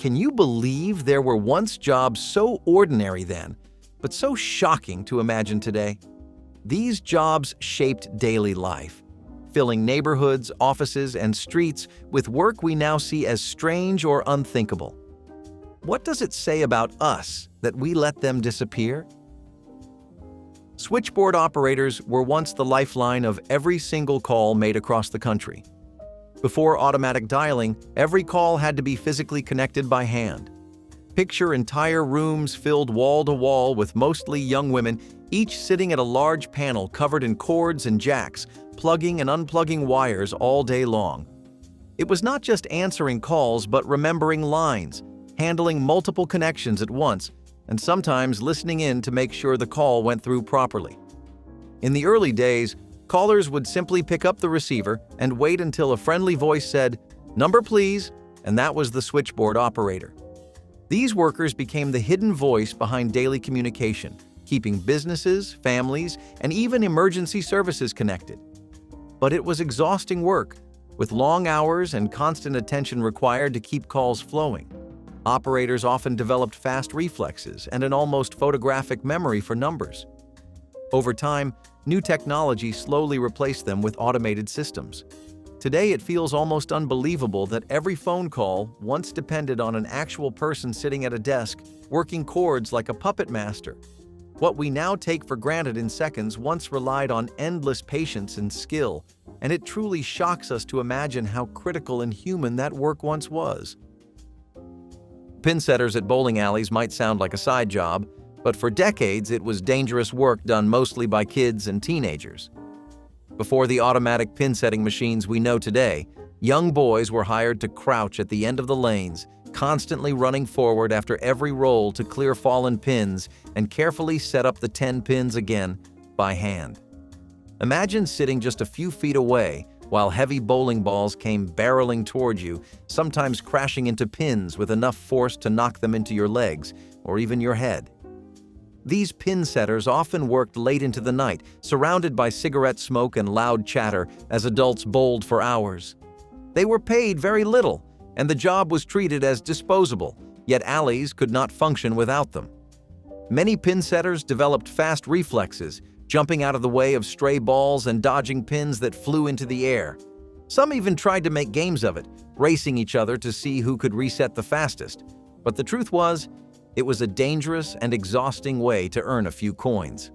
Can you believe there were once jobs so ordinary then, but so shocking to imagine today? These jobs shaped daily life, filling neighborhoods, offices, and streets with work we now see as strange or unthinkable. What does it say about us that we let them disappear? Switchboard operators were once the lifeline of every single call made across the country. Before automatic dialing, every call had to be physically connected by hand. Picture entire rooms filled wall to wall with mostly young women, each sitting at a large panel covered in cords and jacks, plugging and unplugging wires all day long. It was not just answering calls, but remembering lines, handling multiple connections at once, and sometimes listening in to make sure the call went through properly. In the early days, callers would simply pick up the receiver and wait until a friendly voice said, "Number please," and that was the switchboard operator. These workers became the hidden voice behind daily communication, keeping businesses, families, and even emergency services connected. But it was exhausting work, with long hours and constant attention required to keep calls flowing. Operators often developed fast reflexes and an almost photographic memory for numbers. Over time, new technology slowly replaced them with automated systems. Today, it feels almost unbelievable that every phone call once depended on an actual person sitting at a desk, working cords like a puppet master. What we now take for granted in seconds once relied on endless patience and skill, and it truly shocks us to imagine how critical and human that work once was. Pin setters at bowling alleys might sound like a side job, but for decades it was dangerous work done mostly by kids and teenagers. Before the automatic pin-setting machines we know today, young boys were hired to crouch at the end of the lanes, constantly running forward after every roll to clear fallen pins and carefully set up the 10 pins again by hand. Imagine sitting just a few feet away while heavy bowling balls came barreling toward you, sometimes crashing into pins with enough force to knock them into your legs or even your head. These pin setters often worked late into the night, surrounded by cigarette smoke and loud chatter as adults bowled for hours. They were paid very little, and the job was treated as disposable, yet alleys could not function without them. Many pin setters developed fast reflexes, jumping out of the way of stray balls and dodging pins that flew into the air. Some even tried to make games of it, racing each other to see who could reset the fastest. But the truth was, it was a dangerous and exhausting way to earn a few coins.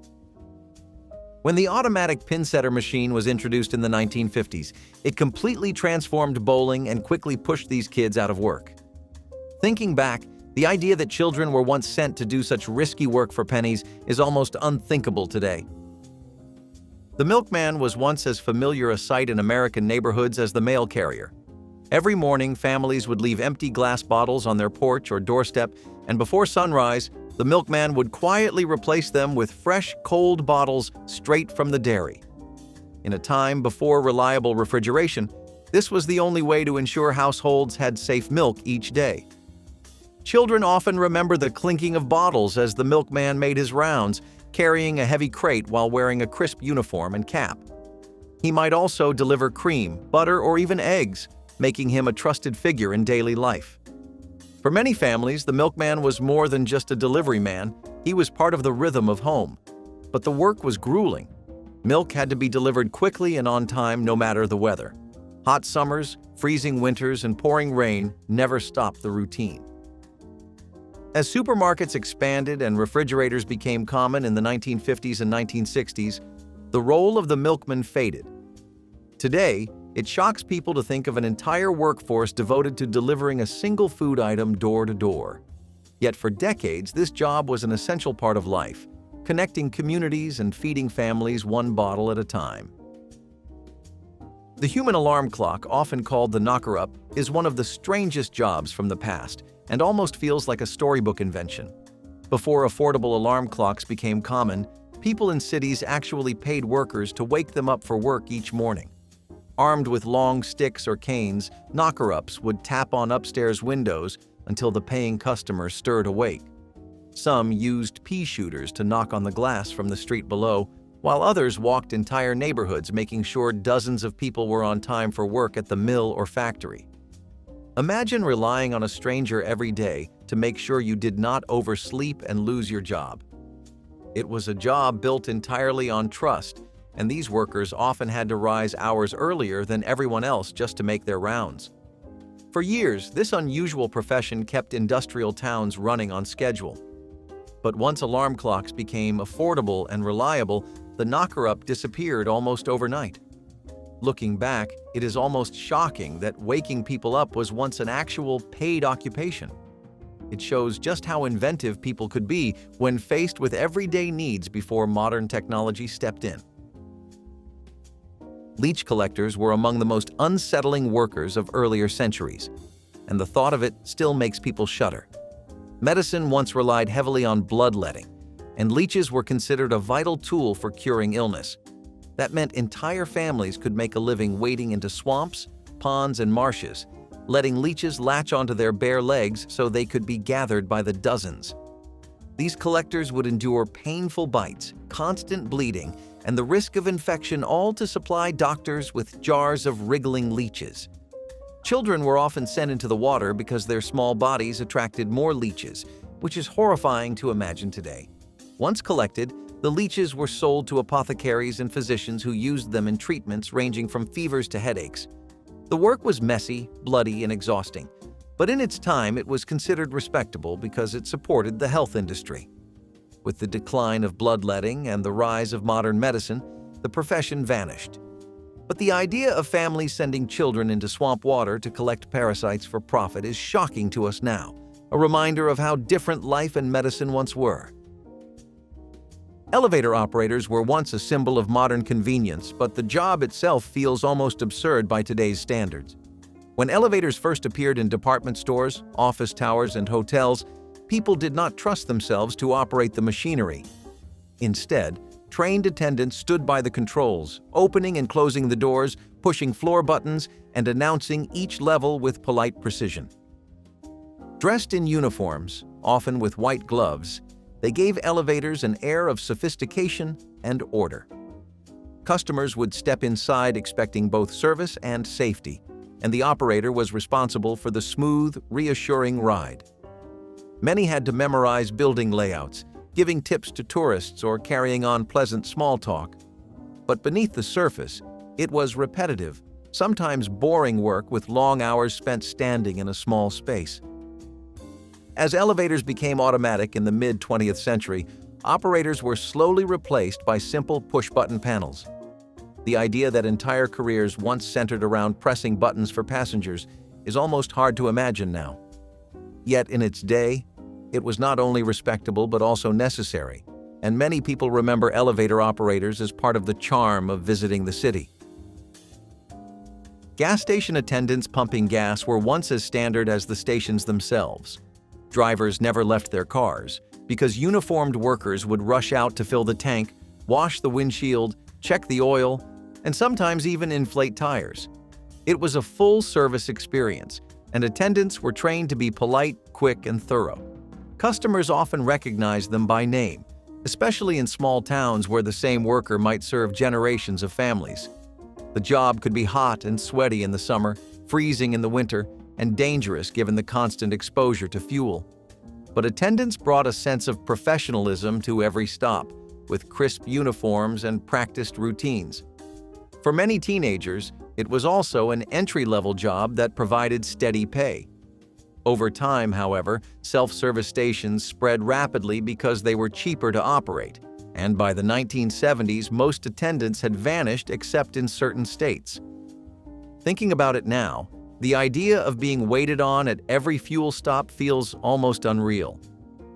When the automatic pin setter machine was introduced in the 1950s, it completely transformed bowling and quickly pushed these kids out of work. Thinking back, the idea that children were once sent to do such risky work for pennies is almost unthinkable today. The milkman was once as familiar a sight in American neighborhoods as the mail carrier. Every morning, families would leave empty glass bottles on their porch or doorstep, and before sunrise, the milkman would quietly replace them with fresh, cold bottles straight from the dairy. In a time before reliable refrigeration, this was the only way to ensure households had safe milk each day. Children often remember the clinking of bottles as the milkman made his rounds, carrying a heavy crate while wearing a crisp uniform and cap. He might also deliver cream, butter, or even eggs, making him a trusted figure in daily life. For many families, the milkman was more than just a delivery man, he was part of the rhythm of home. But the work was grueling. Milk had to be delivered quickly and on time no matter the weather. Hot summers, freezing winters, and pouring rain never stopped the routine. As supermarkets expanded and refrigerators became common in the 1950s and 1960s, the role of the milkman faded. Today, it shocks people to think of an entire workforce devoted to delivering a single food item door to door. Yet for decades, this job was an essential part of life, connecting communities and feeding families one bottle at a time. The human alarm clock, often called the knocker-up, is one of the strangest jobs from the past and almost feels like a storybook invention. Before affordable alarm clocks became common, people in cities actually paid workers to wake them up for work each morning. Armed with long sticks or canes, knocker-ups would tap on upstairs windows until the paying customer stirred awake. Some used pea shooters to knock on the glass from the street below, while others walked entire neighborhoods making sure dozens of people were on time for work at the mill or factory. Imagine relying on a stranger every day to make sure you did not oversleep and lose your job. It was a job built entirely on trust, and these workers often had to rise hours earlier than everyone else just to make their rounds. For years, this unusual profession kept industrial towns running on schedule. But once alarm clocks became affordable and reliable, the knocker-up disappeared almost overnight. Looking back, it is almost shocking that waking people up was once an actual paid occupation. It shows just how inventive people could be when faced with everyday needs before modern technology stepped in. Leech collectors were among the most unsettling workers of earlier centuries, and the thought of it still makes people shudder. Medicine once relied heavily on bloodletting, and leeches were considered a vital tool for curing illness. That meant entire families could make a living wading into swamps, ponds, and marshes, letting leeches latch onto their bare legs so they could be gathered by the dozens. These collectors would endure painful bites, constant bleeding, and the risk of infection, all to supply doctors with jars of wriggling leeches. Children were often sent into the water because their small bodies attracted more leeches, which is horrifying to imagine today. Once collected, the leeches were sold to apothecaries and physicians who used them in treatments ranging from fevers to headaches. The work was messy, bloody, and exhausting, but in its time it was considered respectable because it supported the health industry. With the decline of bloodletting and the rise of modern medicine, the profession vanished. But the idea of families sending children into swamp water to collect parasites for profit is shocking to us now, a reminder of how different life and medicine once were. Elevator operators were once a symbol of modern convenience, but the job itself feels almost absurd by today's standards. When elevators first appeared in department stores, office towers, and hotels, people did not trust themselves to operate the machinery. Instead, trained attendants stood by the controls, opening and closing the doors, pushing floor buttons, and announcing each level with polite precision. Dressed in uniforms, often with white gloves, they gave elevators an air of sophistication and order. Customers would step inside expecting both service and safety, and the operator was responsible for the smooth, reassuring ride. Many had to memorize building layouts, giving tips to tourists or carrying on pleasant small talk. But beneath the surface, it was repetitive, sometimes boring work with long hours spent standing in a small space. As elevators became automatic in the mid-20th century, operators were slowly replaced by simple push-button panels. The idea that entire careers once centered around pressing buttons for passengers is almost hard to imagine now. Yet in its day, it was not only respectable but also necessary, and many people remember elevator operators as part of the charm of visiting the city. Gas station attendants pumping gas were once as standard as the stations themselves. Drivers never left their cars because uniformed workers would rush out to fill the tank, wash the windshield, check the oil, and sometimes even inflate tires. It was a full-service experience, and attendants were trained to be polite, quick, and thorough. Customers often recognized them by name, especially in small towns where the same worker might serve generations of families. The job could be hot and sweaty in the summer, freezing in the winter, and dangerous given the constant exposure to fuel. But attendants brought a sense of professionalism to every stop, with crisp uniforms and practiced routines. For many teenagers, it was also an entry-level job that provided steady pay. Over time, however, self-service stations spread rapidly because they were cheaper to operate, and by the 1970s, most attendants had vanished except in certain states. Thinking about it now, the idea of being waited on at every fuel stop feels almost unreal.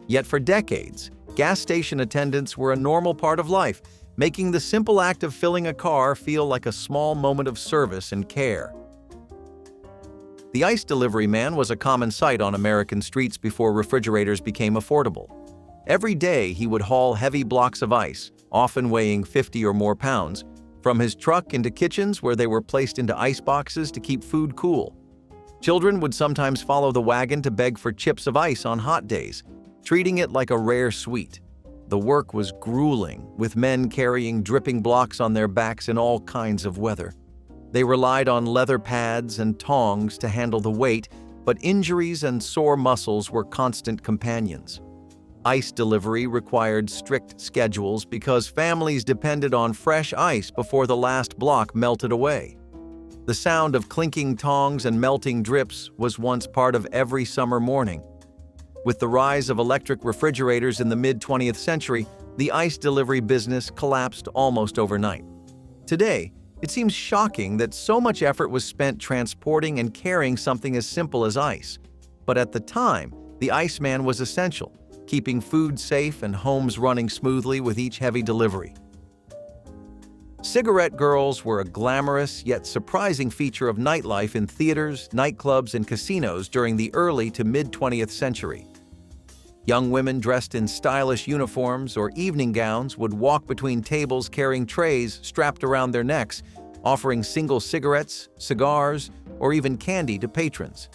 Yet for decades, gas station attendants were a normal part of life, making the simple act of filling a car feel like a small moment of service and care. The ice delivery man was a common sight on American streets before refrigerators became affordable. Every day he would haul heavy blocks of ice, often weighing 50 or more pounds, from his truck into kitchens where they were placed into ice boxes to keep food cool. Children would sometimes follow the wagon to beg for chips of ice on hot days, treating it like a rare sweet. The work was grueling, with men carrying dripping blocks on their backs in all kinds of weather. They relied on leather pads and tongs to handle the weight, but injuries and sore muscles were constant companions. Ice delivery required strict schedules because families depended on fresh ice before the last block melted away. The sound of clinking tongs and melting drips was once part of every summer morning. With the rise of electric refrigerators in the mid-20th century, the ice delivery business collapsed almost overnight. Today, it seems shocking that so much effort was spent transporting and carrying something as simple as ice. But at the time, the iceman was essential, keeping food safe and homes running smoothly with each heavy delivery. Cigarette girls were a glamorous yet surprising feature of nightlife in theaters, nightclubs, and casinos during the early to mid-20th century. Young women dressed in stylish uniforms or evening gowns would walk between tables carrying trays strapped around their necks, offering single cigarettes, cigars, or even candy to patrons.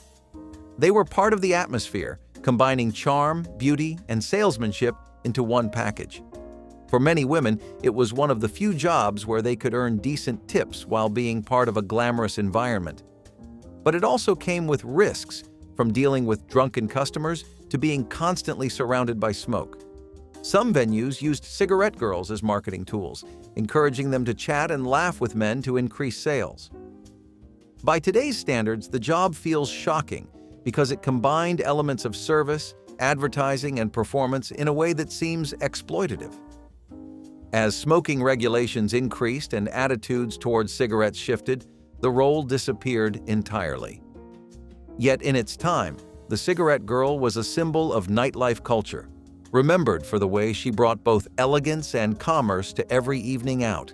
They were part of the atmosphere, combining charm, beauty, and salesmanship into one package. For many women, it was one of the few jobs where they could earn decent tips while being part of a glamorous environment. But it also came with risks, from dealing with drunken customers to being constantly surrounded by smoke. Some venues used cigarette girls as marketing tools, encouraging them to chat and laugh with men to increase sales. By today's standards, the job feels shocking because it combined elements of service, advertising, and performance in a way that seems exploitative. As smoking regulations increased and attitudes towards cigarettes shifted, the role disappeared entirely. Yet in its time, the cigarette girl was a symbol of nightlife culture, remembered for the way she brought both elegance and commerce to every evening out.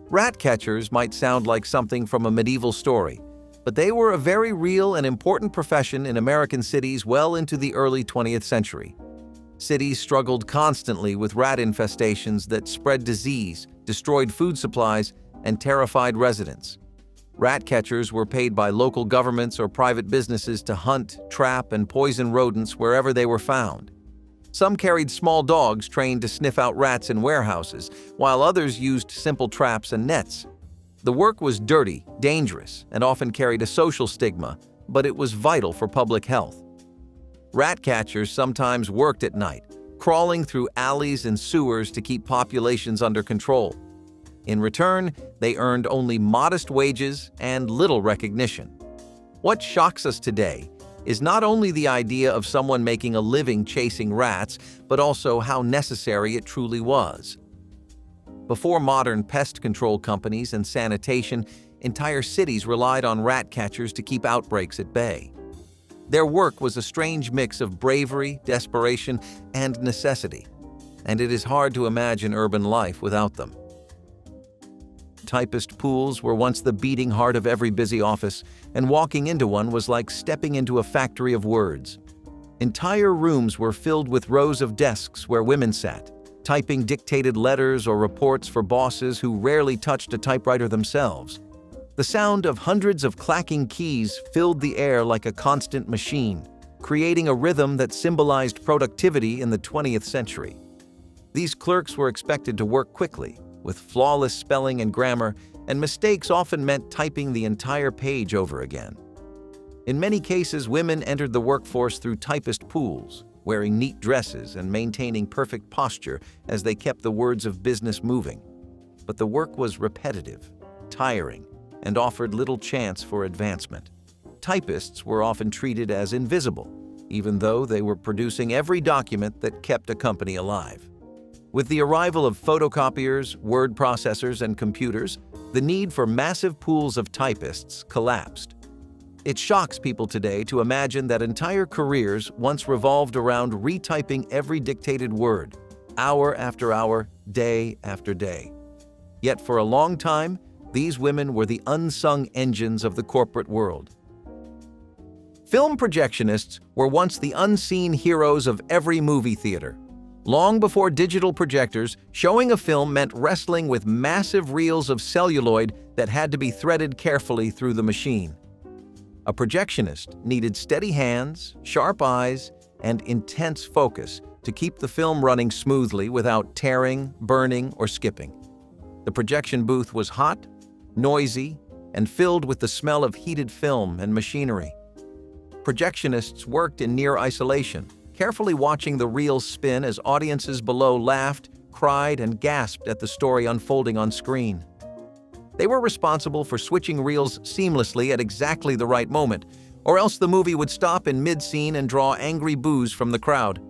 Rat catchers might sound like something from a medieval story, but they were a very real and important profession in American cities well into the early 20th century. Cities struggled constantly with rat infestations that spread disease, destroyed food supplies, and terrified residents. Rat catchers were paid by local governments or private businesses to hunt, trap, and poison rodents wherever they were found. Some carried small dogs trained to sniff out rats in warehouses, while others used simple traps and nets. The work was dirty, dangerous, and often carried a social stigma, but it was vital for public health. Rat catchers sometimes worked at night, crawling through alleys and sewers to keep populations under control. In return, they earned only modest wages and little recognition. What shocks us today is not only the idea of someone making a living chasing rats, but also how necessary it truly was. Before modern pest control companies and sanitation, entire cities relied on rat catchers to keep outbreaks at bay. Their work was a strange mix of bravery, desperation, and necessity, and it is hard to imagine urban life without them. Typist pools were once the beating heart of every busy office, and walking into one was like stepping into a factory of words. Entire rooms were filled with rows of desks where women sat, typing dictated letters or reports for bosses who rarely touched a typewriter themselves. The sound of hundreds of clacking keys filled the air like a constant machine, creating a rhythm that symbolized productivity in the 20th century. These clerks were expected to work quickly, with flawless spelling and grammar, and mistakes often meant typing the entire page over again. In many cases, women entered the workforce through typist pools, wearing neat dresses and maintaining perfect posture as they kept the words of business moving. But the work was repetitive, tiring, and offered little chance for advancement. Typists were often treated as invisible, even though they were producing every document that kept a company alive. With the arrival of photocopiers, word processors, and computers, the need for massive pools of typists collapsed. It shocks people today to imagine that entire careers once revolved around retyping every dictated word, hour after hour, day after day. Yet for a long time, these women were the unsung engines of the corporate world. Film projectionists were once the unseen heroes of every movie theater. Long before digital projectors, showing a film meant wrestling with massive reels of celluloid that had to be threaded carefully through the machine. A projectionist needed steady hands, sharp eyes, and intense focus to keep the film running smoothly without tearing, burning, or skipping. The projection booth was hot, noisy, and filled with the smell of heated film and machinery. Projectionists worked in near isolation, carefully watching the reels spin as audiences below laughed, cried, and gasped at the story unfolding on screen. They were responsible for switching reels seamlessly at exactly the right moment, or else the movie would stop in mid-scene and draw angry boos from the crowd.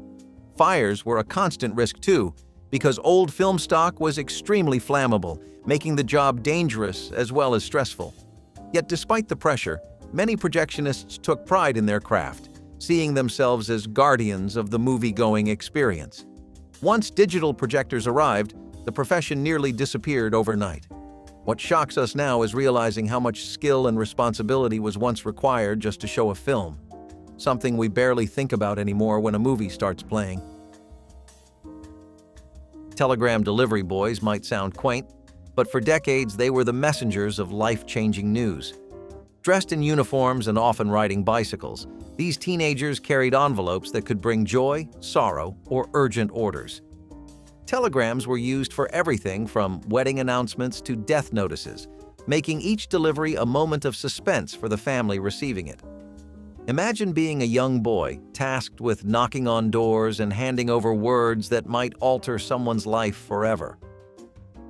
Fires were a constant risk too, because old film stock was extremely flammable, making the job dangerous as well as stressful. Yet despite the pressure, many projectionists took pride in their craft, seeing themselves as guardians of the movie-going experience. Once digital projectors arrived, the profession nearly disappeared overnight. What shocks us now is realizing how much skill and responsibility was once required just to show a film, something we barely think about anymore when a movie starts playing. Telegram delivery boys might sound quaint, but for decades they were the messengers of life-changing news. Dressed in uniforms and often riding bicycles, these teenagers carried envelopes that could bring joy, sorrow, or urgent orders. Telegrams were used for everything from wedding announcements to death notices, making each delivery a moment of suspense for the family receiving it. Imagine being a young boy, tasked with knocking on doors and handing over words that might alter someone's life forever.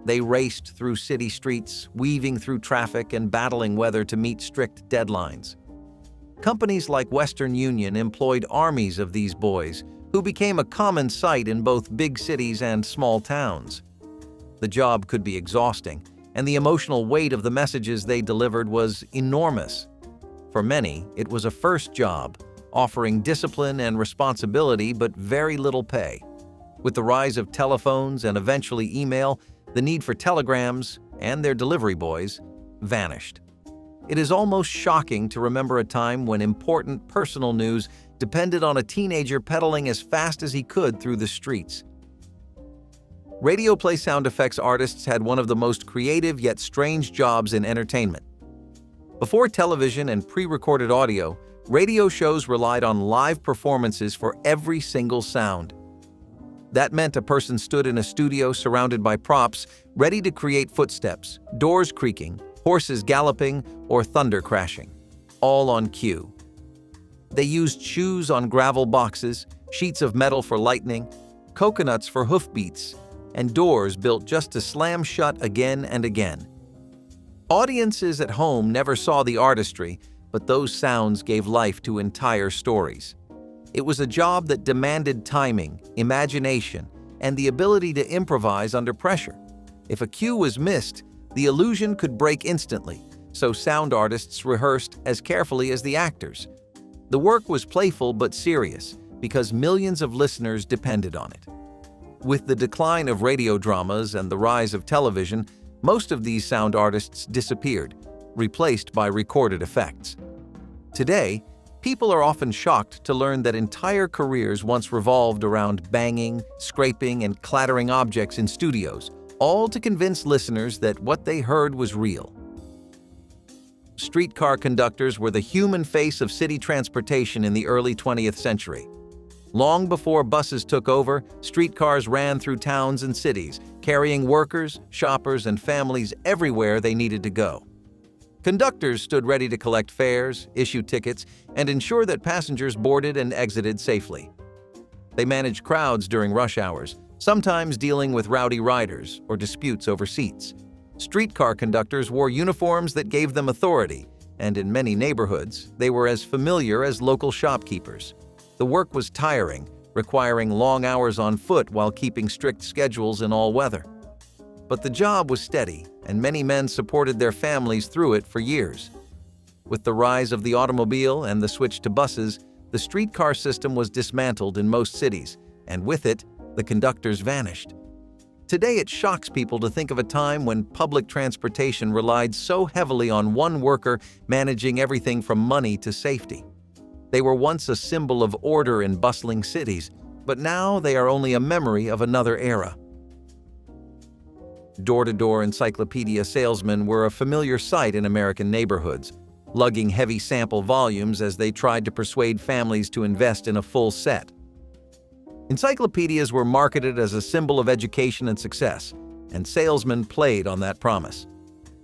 They raced through city streets, weaving through traffic and battling weather to meet strict deadlines. Companies like Western Union employed armies of these boys, who became a common sight in both big cities and small towns. The job could be exhausting, and the emotional weight of the messages they delivered was enormous. For many, it was a first job, offering discipline and responsibility but very little pay. With the rise of telephones and eventually email, the need for telegrams, and their delivery boys, vanished. It is almost shocking to remember a time when important personal news depended on a teenager pedaling as fast as he could through the streets. Radio play sound effects artists had one of the most creative yet strange jobs in entertainment. Before television and pre-recorded audio, radio shows relied on live performances for every single sound. That meant a person stood in a studio surrounded by props, ready to create footsteps, doors creaking, horses galloping, or thunder crashing, all on cue. They used shoes on gravel boxes, sheets of metal for lightning, coconuts for hoofbeats, and doors built just to slam shut again and again. Audiences at home never saw the artistry, but those sounds gave life to entire stories. It was a job that demanded timing, imagination, and the ability to improvise under pressure. If a cue was missed, the illusion could break instantly, so sound artists rehearsed as carefully as the actors. The work was playful but serious, because millions of listeners depended on it. With the decline of radio dramas and the rise of television, most of these sound artists disappeared, replaced by recorded effects. Today, people are often shocked to learn that entire careers once revolved around banging, scraping, and clattering objects in studios, all to convince listeners that what they heard was real. Streetcar conductors were the human face of city transportation in the early 20th century. Long before buses took over, streetcars ran through towns and cities, carrying workers, shoppers, and families everywhere they needed to go. Conductors stood ready to collect fares, issue tickets, and ensure that passengers boarded and exited safely. They managed crowds during rush hours, sometimes dealing with rowdy riders or disputes over seats. Streetcar conductors wore uniforms that gave them authority, and in many neighborhoods, they were as familiar as local shopkeepers. The work was tiring, requiring long hours on foot while keeping strict schedules in all weather. But the job was steady, and many men supported their families through it for years. With the rise of the automobile and the switch to buses, the streetcar system was dismantled in most cities, and with it, the conductors vanished. Today, it shocks people to think of a time when public transportation relied so heavily on one worker managing everything from money to safety. They were once a symbol of order in bustling cities, but now they are only a memory of another era. Door-to-door Encyclopedia salesmen were a familiar sight in American neighborhoods, lugging heavy sample volumes as they tried to persuade families to invest in a full set. Encyclopedias were marketed as a symbol of education and success, and salesmen played on that promise.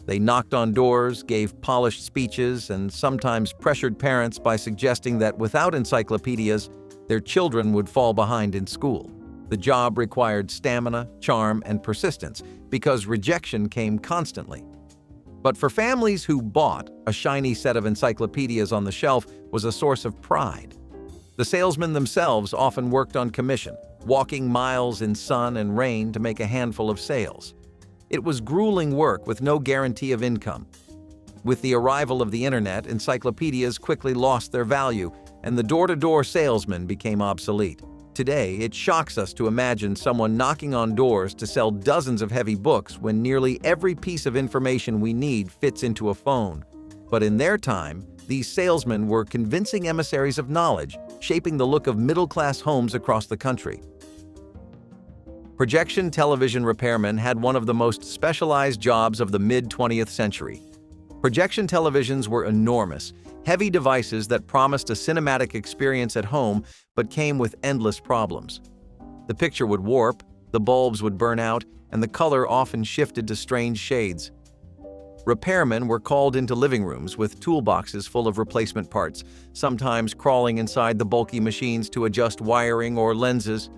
They knocked on doors, gave polished speeches, and sometimes pressured parents by suggesting that without encyclopedias, their children would fall behind in school. The job required stamina, charm, and persistence because rejection came constantly. But for families who bought, a shiny set of encyclopedias on the shelf was a source of pride. The salesmen themselves often worked on commission, walking miles in sun and rain to make a handful of sales. It was grueling work with no guarantee of income. With the arrival of the internet, encyclopedias quickly lost their value, and the door-to-door salesman became obsolete. Today, it shocks us to imagine someone knocking on doors to sell dozens of heavy books when nearly every piece of information we need fits into a phone. But in their time, these salesmen were convincing emissaries of knowledge, shaping the look of middle-class homes across the country. Projection television repairmen had one of the most specialized jobs of the mid-20th century. Projection televisions were enormous, heavy devices that promised a cinematic experience at home but came with endless problems. The picture would warp, the bulbs would burn out, and the color often shifted to strange shades. Repairmen were called into living rooms with toolboxes full of replacement parts, sometimes crawling inside the bulky machines to adjust wiring or lenses.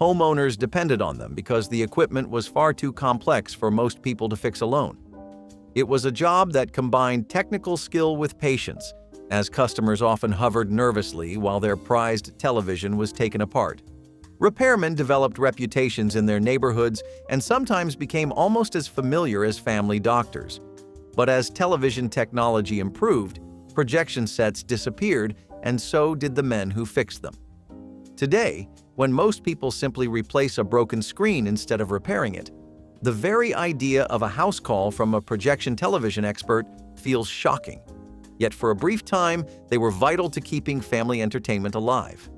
Homeowners depended on them because the equipment was far too complex for most people to fix alone. It was a job that combined technical skill with patience, as customers often hovered nervously while their prized television was taken apart. Repairmen developed reputations in their neighborhoods and sometimes became almost as familiar as family doctors. But as television technology improved, projection sets disappeared, and so did the men who fixed them. Today, when most people simply replace a broken screen instead of repairing it, the very idea of a house call from a projection television expert feels shocking. Yet for a brief time, they were vital to keeping family entertainment alive.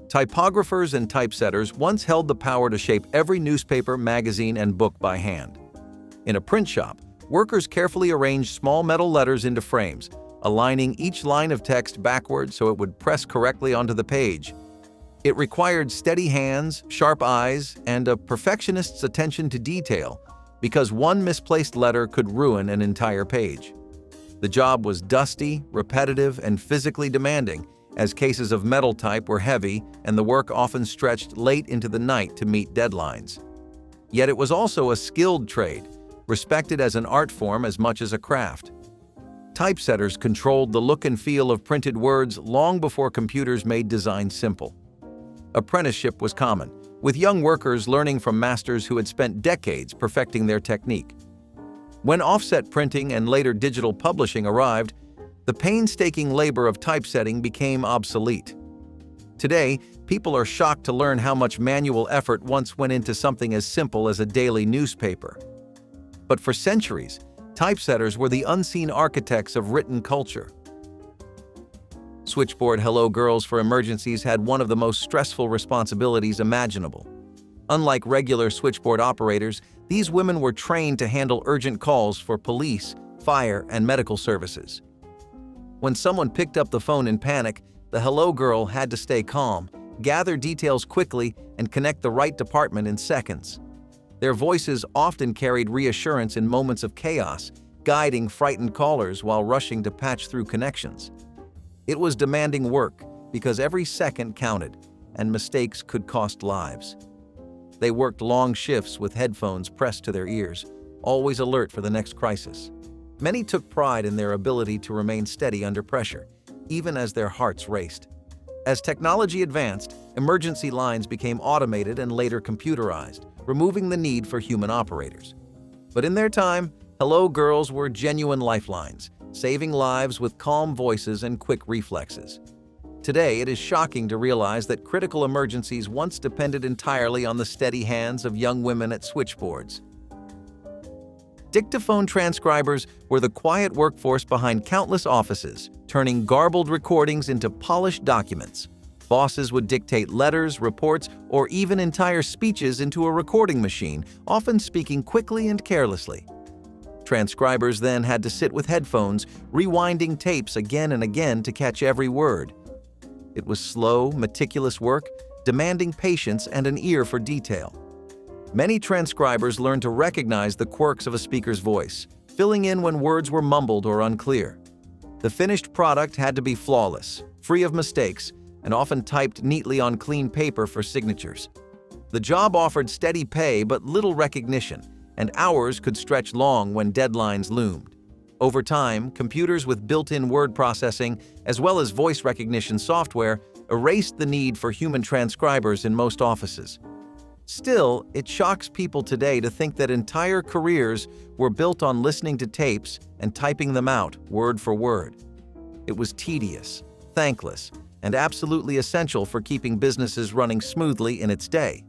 Typographers and typesetters once held the power to shape every newspaper, magazine, and book by hand. In a print shop, workers carefully arranged small metal letters into frames, aligning each line of text backward so it would press correctly onto the page. It required steady hands, sharp eyes, and a perfectionist's attention to detail, because one misplaced letter could ruin an entire page. The job was dusty, repetitive, and physically demanding, as cases of metal type were heavy and the work often stretched late into the night to meet deadlines. Yet it was also a skilled trade, respected as an art form as much as a craft. Typesetters controlled the look and feel of printed words long before computers made design simple. Apprenticeship was common, with young workers learning from masters who had spent decades perfecting their technique. When offset printing and later digital publishing arrived, the painstaking labor of typesetting became obsolete. Today, people are shocked to learn how much manual effort once went into something as simple as a daily newspaper. But for centuries, typesetters were the unseen architects of written culture. Switchboard hello girls for emergencies had one of the most stressful responsibilities imaginable. Unlike regular switchboard operators, these women were trained to handle urgent calls for police, fire, and medical services. When someone picked up the phone in panic, the hello girl had to stay calm, gather details quickly, and connect the right department in seconds. Their voices often carried reassurance in moments of chaos, guiding frightened callers while rushing to patch through connections. It was demanding work because every second counted, and mistakes could cost lives. They worked long shifts with headphones pressed to their ears, always alert for the next crisis. Many took pride in their ability to remain steady under pressure, even as their hearts raced. As technology advanced, emergency lines became automated and later computerized, removing the need for human operators. But in their time, hello girls were genuine lifelines, saving lives with calm voices and quick reflexes. Today, it is shocking to realize that critical emergencies once depended entirely on the steady hands of young women at switchboards. Dictaphone transcribers were the quiet workforce behind countless offices, turning garbled recordings into polished documents. Bosses would dictate letters, reports, or even entire speeches into a recording machine, often speaking quickly and carelessly. Transcribers then had to sit with headphones, rewinding tapes again and again to catch every word. It was slow, meticulous work, demanding patience and an ear for detail. Many transcribers learned to recognize the quirks of a speaker's voice, filling in when words were mumbled or unclear. The finished product had to be flawless, free of mistakes, and often typed neatly on clean paper for signatures. The job offered steady pay but little recognition, and hours could stretch long when deadlines loomed. Over time, computers with built-in word processing, as well as voice recognition software, erased the need for human transcribers in most offices. Still, it shocks people today to think that entire careers were built on listening to tapes and typing them out word for word. It was tedious, thankless, and absolutely essential for keeping businesses running smoothly in its day.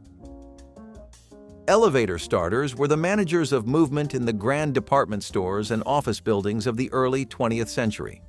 Elevator starters were the managers of movement in the grand department stores and office buildings of the early 20th century.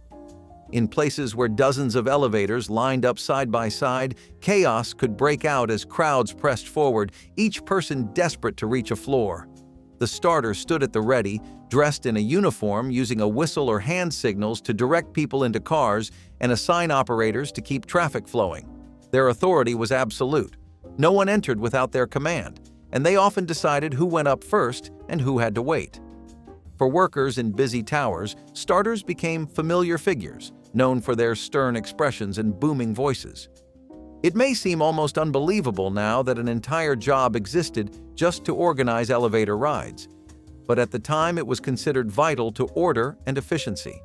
In places where dozens of elevators lined up side by side, chaos could break out as crowds pressed forward, each person desperate to reach a floor. The starter stood at the ready, dressed in a uniform, using a whistle or hand signals to direct people into cars and assign operators to keep traffic flowing. Their authority was absolute. No one entered without their command, and they often decided who went up first and who had to wait. For workers in busy towers, starters became familiar figures, known for their stern expressions and booming voices. It may seem almost unbelievable now that an entire job existed just to organize elevator rides, but at the time it was considered vital to order and efficiency.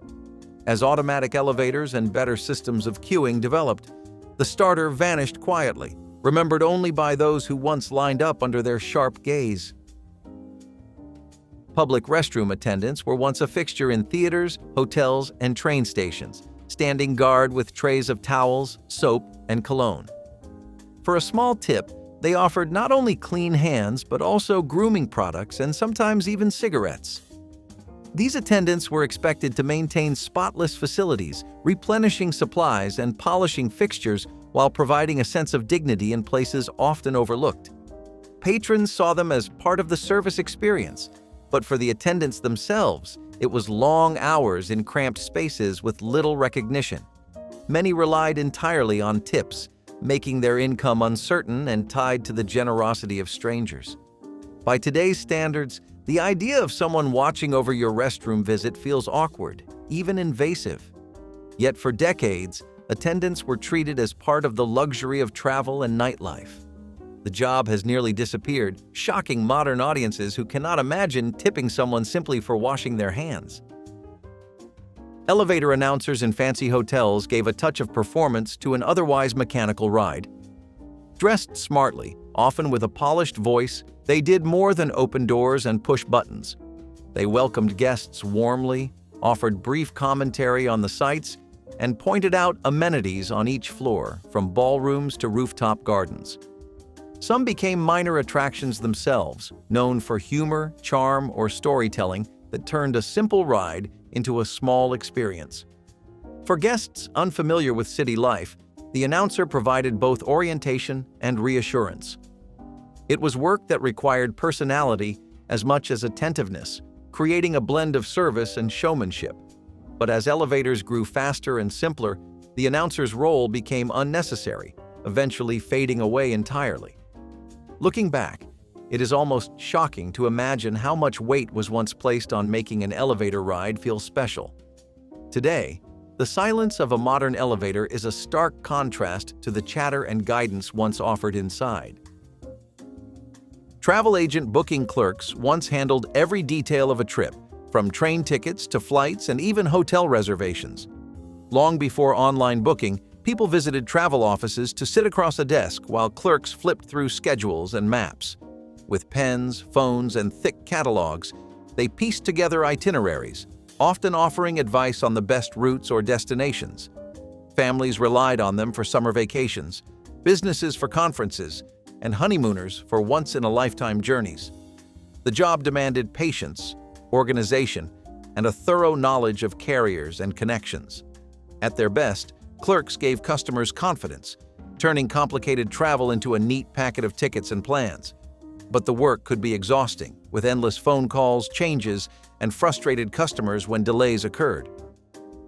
As automatic elevators and better systems of queuing developed, the starter vanished quietly, remembered only by those who once lined up under their sharp gaze. Public restroom attendants were once a fixture in theaters, hotels, and train stations, standing guard with trays of towels, soap, and cologne. For a small tip, they offered not only clean hands but also grooming products and sometimes even cigarettes. These attendants were expected to maintain spotless facilities, replenishing supplies and polishing fixtures while providing a sense of dignity in places often overlooked. Patrons saw them as part of the service experience, but for the attendants themselves, it was long hours in cramped spaces with little recognition. Many relied entirely on tips, making their income uncertain and tied to the generosity of strangers. By today's standards, the idea of someone watching over your restroom visit feels awkward, even invasive. Yet for decades, attendants were treated as part of the luxury of travel and nightlife. The job has nearly disappeared, shocking modern audiences who cannot imagine tipping someone simply for washing their hands. Elevator announcers in fancy hotels gave a touch of performance to an otherwise mechanical ride. Dressed smartly, often with a polished voice, they did more than open doors and push buttons. They welcomed guests warmly, offered brief commentary on the sights, and pointed out amenities on each floor, from ballrooms to rooftop gardens. Some became minor attractions themselves, known for humor, charm, or storytelling that turned a simple ride into a small experience. For guests unfamiliar with city life, the announcer provided both orientation and reassurance. It was work that required personality as much as attentiveness, creating a blend of service and showmanship. But as elevators grew faster and simpler, the announcer's role became unnecessary, eventually fading away entirely. Looking back, it is almost shocking to imagine how much weight was once placed on making an elevator ride feel special. Today, the silence of a modern elevator is a stark contrast to the chatter and guidance once offered inside. Travel agent booking clerks once handled every detail of a trip, from train tickets to flights and even hotel reservations. Long before online booking, people visited travel offices to sit across a desk while clerks flipped through schedules and maps. With pens, phones, and thick catalogs, they pieced together itineraries, often offering advice on the best routes or destinations. Families relied on them for summer vacations, businesses for conferences, and honeymooners for once-in-a-lifetime journeys. The job demanded patience, organization, and a thorough knowledge of carriers and connections. At their best, clerks gave customers confidence, turning complicated travel into a neat packet of tickets and plans. But the work could be exhausting, with endless phone calls, changes, and frustrated customers when delays occurred.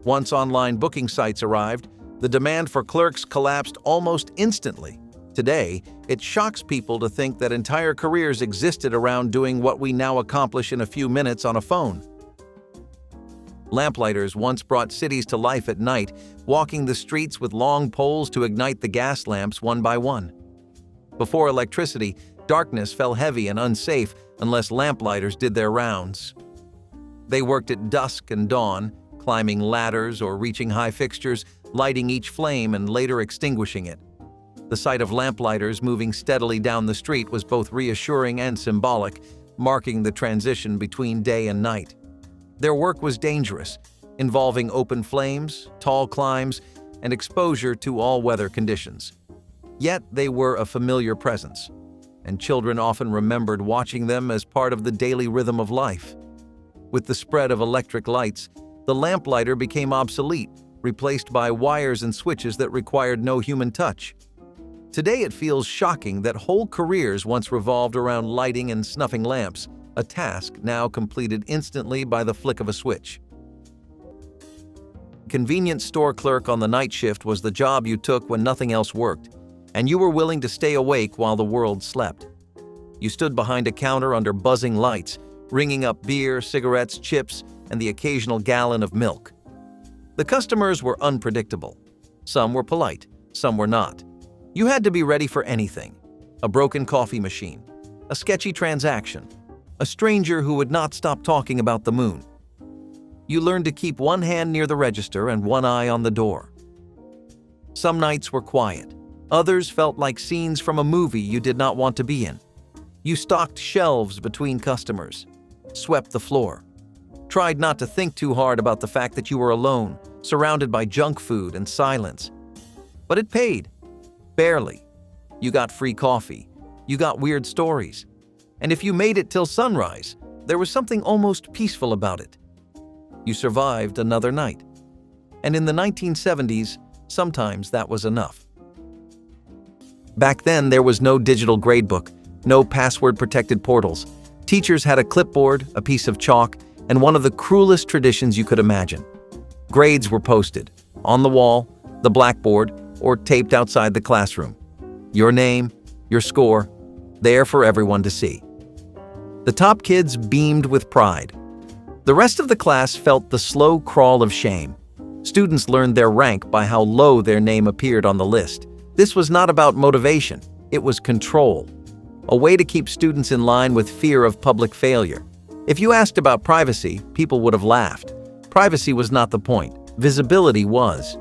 Once online booking sites arrived, the demand for clerks collapsed almost instantly. Today, it shocks people to think that entire careers existed around doing what we now accomplish in a few minutes on a phone. Lamplighters once brought cities to life at night, walking the streets with long poles to ignite the gas lamps one by one. Before electricity, darkness fell heavy and unsafe unless lamplighters did their rounds. They worked at dusk and dawn, climbing ladders or reaching high fixtures, lighting each flame and later extinguishing it. The sight of lamplighters moving steadily down the street was both reassuring and symbolic, marking the transition between day and night. Their work was dangerous, involving open flames, tall climbs, and exposure to all weather conditions. Yet they were a familiar presence, and children often remembered watching them as part of the daily rhythm of life. With the spread of electric lights, the lamplighter became obsolete, replaced by wires and switches that required no human touch. Today it feels shocking that whole careers once revolved around lighting and snuffing lamps, a task now completed instantly by the flick of a switch. Convenience store clerk on the night shift was the job you took when nothing else worked, and you were willing to stay awake while the world slept. You stood behind a counter under buzzing lights, ringing up beer, cigarettes, chips, and the occasional gallon of milk. The customers were unpredictable. Some were polite, some were not. You had to be ready for anything: a broken coffee machine, a sketchy transaction, a stranger who would not stop talking about the moon. You learned to keep one hand near the register and one eye on the door. Some nights were quiet. Others felt like scenes from a movie you did not want to be in. You stocked shelves between customers, swept the floor, tried not to think too hard about the fact that you were alone, surrounded by junk food and silence. But it paid. Barely. You got free coffee. You got weird stories. And if you made it till sunrise, there was something almost peaceful about it. You survived another night. And in the 1970s, sometimes that was enough. Back then, there was no digital gradebook, no password-protected portals. Teachers had a clipboard, a piece of chalk, and one of the cruelest traditions you could imagine. Grades were posted on the wall, the blackboard, or taped outside the classroom. Your name, your score, there for everyone to see. The top kids beamed with pride. The rest of the class felt the slow crawl of shame. Students learned their rank by how low their name appeared on the list. This was not about motivation, it was control. A way to keep students in line with fear of public failure. If you asked about privacy, people would have laughed. Privacy was not the point. Visibility was.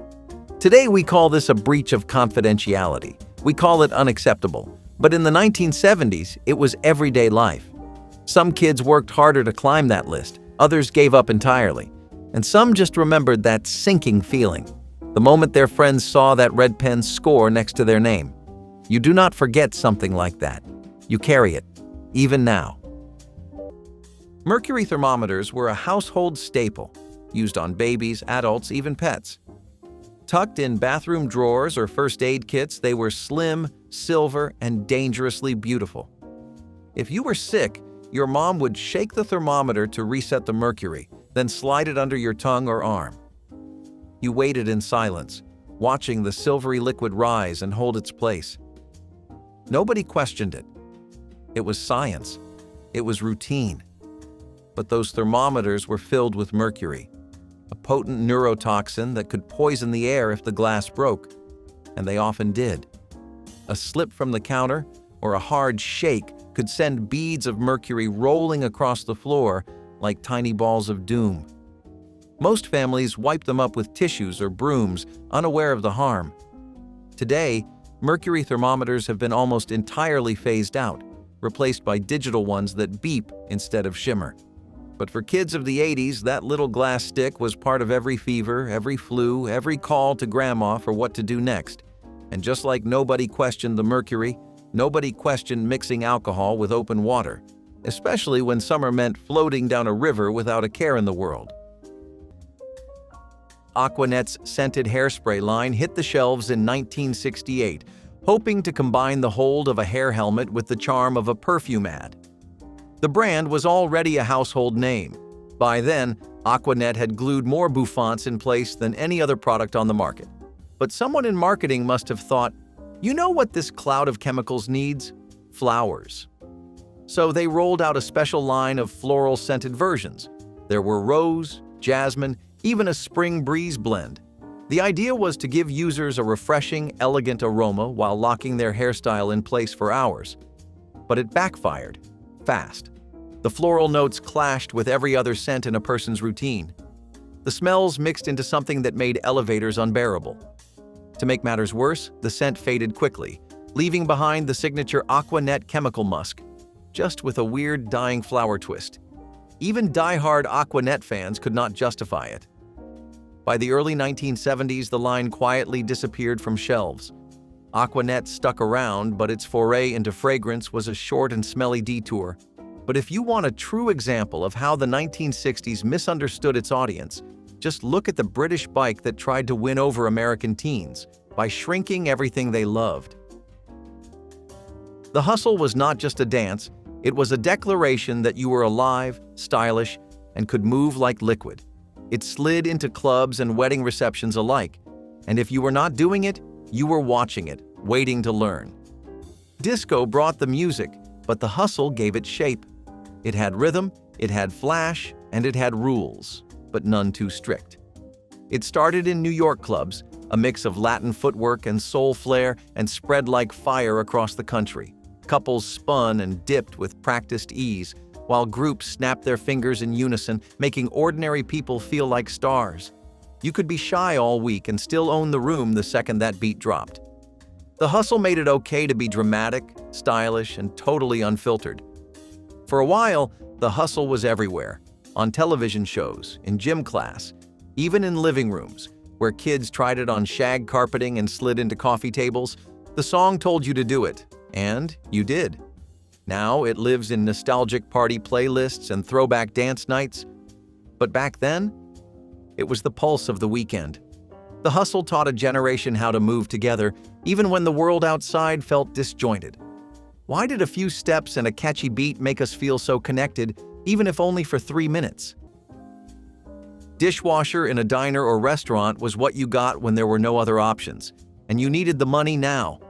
Today we call this a breach of confidentiality. We call it unacceptable. But in the 1970s, it was everyday life. Some kids worked harder to climb that list, others gave up entirely. And some just remembered that sinking feeling, the moment their friends saw that red pen score next to their name. You do not forget something like that. You carry it, even now. Mercury thermometers were a household staple, used on babies, adults, even pets. Tucked in bathroom drawers or first aid kits, they were slim, silver, and dangerously beautiful. If you were sick, your mom would shake the thermometer to reset the mercury, then slide it under your tongue or arm. You waited in silence, watching the silvery liquid rise and hold its place. Nobody questioned it. It was science. It was routine. But those thermometers were filled with mercury, a potent neurotoxin that could poison the air if the glass broke, and they often did. A slip from the counter or a hard shake could send beads of mercury rolling across the floor like tiny balls of doom. Most families wiped them up with tissues or brooms, unaware of the harm. Today, mercury thermometers have been almost entirely phased out, replaced by digital ones that beep instead of shimmer. But for kids of the 80s, that little glass stick was part of every fever, every flu, every call to grandma for what to do next. And just like nobody questioned the mercury, nobody questioned mixing alcohol with open water, especially when summer meant floating down a river without a care in the world. Aquanet's scented hairspray line hit the shelves in 1968, hoping to combine the hold of a hair helmet with the charm of a perfume ad. The brand was already a household name. By then, Aquanet had glued more bouffants in place than any other product on the market. But someone in marketing must have thought, You know what this cloud of chemicals needs? Flowers. So they rolled out a special line of floral-scented versions. There were rose, jasmine, even a spring breeze blend. The idea was to give users a refreshing, elegant aroma while locking their hairstyle in place for hours. But it backfired, fast. The floral notes clashed with every other scent in a person's routine. The smells mixed into something that made elevators unbearable. To make matters worse, the scent faded quickly, leaving behind the signature Aqua Net chemical musk, just with a weird dying flower twist. Even die-hard Aqua Net fans could not justify it. By the early 1970s, the line quietly disappeared from shelves. Aqua Net stuck around, but its foray into fragrance was a short and smelly detour. But if you want a true example of how the 1960s misunderstood its audience, just look at the British bike that tried to win over American teens by shrinking everything they loved. The hustle was not just a dance, it was a declaration that you were alive, stylish, and could move like liquid. It slid into clubs and wedding receptions alike, and if you were not doing it, you were watching it, waiting to learn. Disco brought the music, but the hustle gave it shape. It had rhythm, it had flash, and it had rules, but none too strict. It started in New York clubs, a mix of Latin footwork and soul flair, and spread like fire across the country. Couples spun and dipped with practiced ease, while groups snapped their fingers in unison, making ordinary people feel like stars. You could be shy all week and still own the room the second that beat dropped. The hustle made it okay to be dramatic, stylish, and totally unfiltered. For a while, the hustle was everywhere, on television shows, in gym class, even in living rooms, where kids tried it on shag carpeting and slid into coffee tables. The song told you to do it, and you did. Now it lives in nostalgic party playlists and throwback dance nights. But back then, it was the pulse of the weekend. The hustle taught a generation how to move together, even when the world outside felt disjointed. Why did a few steps and a catchy beat make us feel so connected, even if only for 3 minutes? Dishwasher in a diner or restaurant was what you got when there were no other options, and you needed the money now.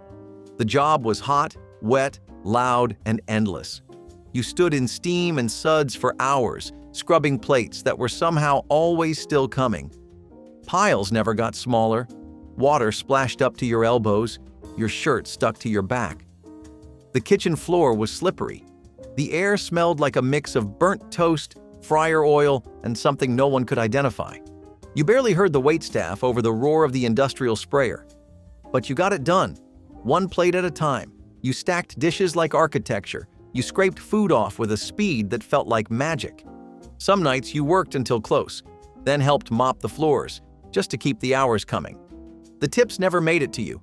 The job was hot, wet, loud, and endless. You stood in steam and suds for hours, scrubbing plates that were somehow always still coming. Piles never got smaller. Water splashed up to your elbows. Your shirt stuck to your back. The kitchen floor was slippery. The air smelled like a mix of burnt toast, fryer oil, and something no one could identify. You barely heard the waitstaff over the roar of the industrial sprayer. But you got it done, one plate at a time. You stacked dishes like architecture. You scraped food off with a speed that felt like magic. Some nights you worked until close, then helped mop the floors, just to keep the hours coming. The tips never made it to you,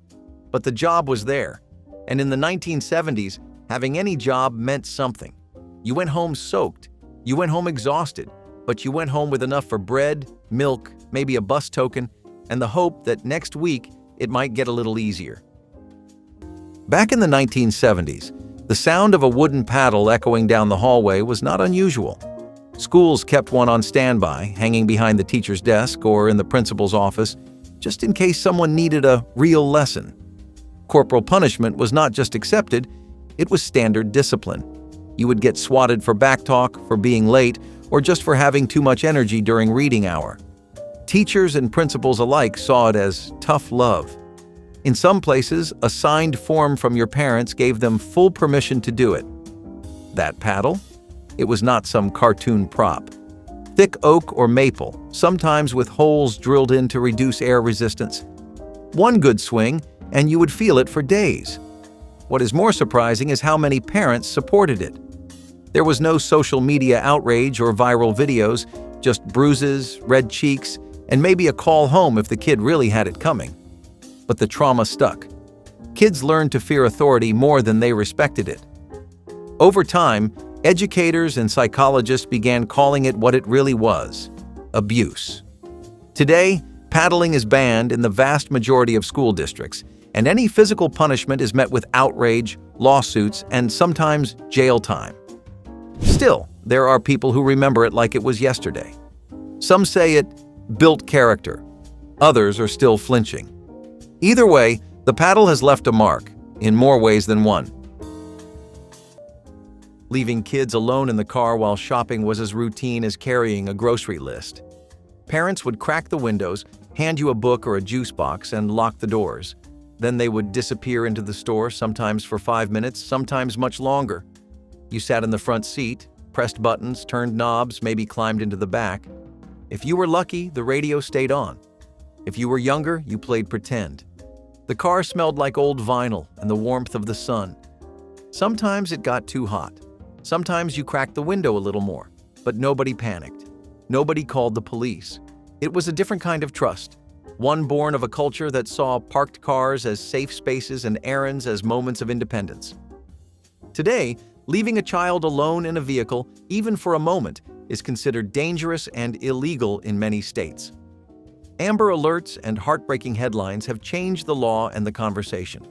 but the job was there. And in the 1970s, having any job meant something. You went home soaked. You went home exhausted, but you went home with enough for bread, milk, maybe a bus token, and the hope that next week it might get a little easier. Back in the 1970s, the sound of a wooden paddle echoing down the hallway was not unusual. Schools kept one on standby, hanging behind the teacher's desk or in the principal's office, just in case someone needed a real lesson. Corporal punishment was not just accepted, it was standard discipline. You would get swatted for backtalk, for being late, or just for having too much energy during reading hour. Teachers and principals alike saw it as tough love. In some places, a signed form from your parents gave them full permission to do it. That paddle? It was not some cartoon prop. Thick oak or maple, sometimes with holes drilled in to reduce air resistance. One good swing, and you would feel it for days. What is more surprising is how many parents supported it. There was no social media outrage or viral videos, just bruises, red cheeks, and maybe a call home if the kid really had it coming. But the trauma stuck. Kids learned to fear authority more than they respected it. Over time, educators and psychologists began calling it what it really was: abuse. Today, paddling is banned in the vast majority of school districts, and any physical punishment is met with outrage, lawsuits, and sometimes jail time. Still, there are people who remember it like it was yesterday. Some say it built character. Others are still flinching. Either way, The paddle has left a mark, in more ways than one. Leaving kids alone in the car while shopping was as routine as carrying a grocery list. Parents would crack the windows, hand you a book or a juice box, and lock the doors. Then they would disappear into the store, sometimes for 5 minutes, sometimes much longer. You sat in the front seat, pressed buttons, turned knobs, maybe climbed into the back. If you were lucky, the radio stayed on. If you were younger, you played pretend. The car smelled like old vinyl and the warmth of the sun. Sometimes it got too hot. Sometimes you cracked the window a little more, but nobody panicked. Nobody called the police. It was a different kind of trust, one born of a culture that saw parked cars as safe spaces and errands as moments of independence. Today, leaving a child alone in a vehicle, even for a moment, is considered dangerous and illegal in many states. Amber alerts and heartbreaking headlines have changed the law and the conversation.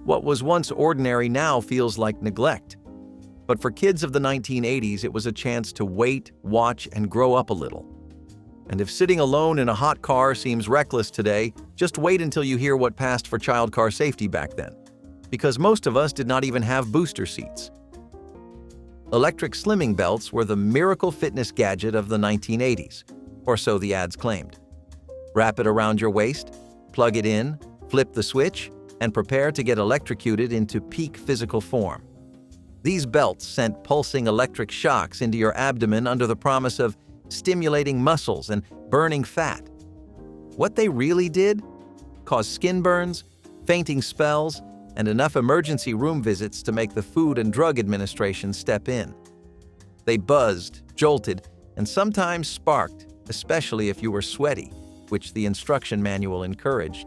What was once ordinary now feels like neglect. But for kids of the 1980s, it was a chance to wait, watch, and grow up a little. And if sitting alone in a hot car seems reckless today, just wait until you hear what passed for child car safety back then. Because most of us did not even have booster seats. Electric slimming belts were the miracle fitness gadget of the 1980s, or so the ads claimed. Wrap it around your waist, plug it in, flip the switch, and prepare to get electrocuted into peak physical form. These belts sent pulsing electric shocks into your abdomen under the promise of stimulating muscles and burning fat. What they really did? Cause skin burns, fainting spells, and enough emergency room visits to make the Food and Drug Administration step in. They buzzed, jolted, and sometimes sparked, especially if you were sweaty, which the instruction manual encouraged.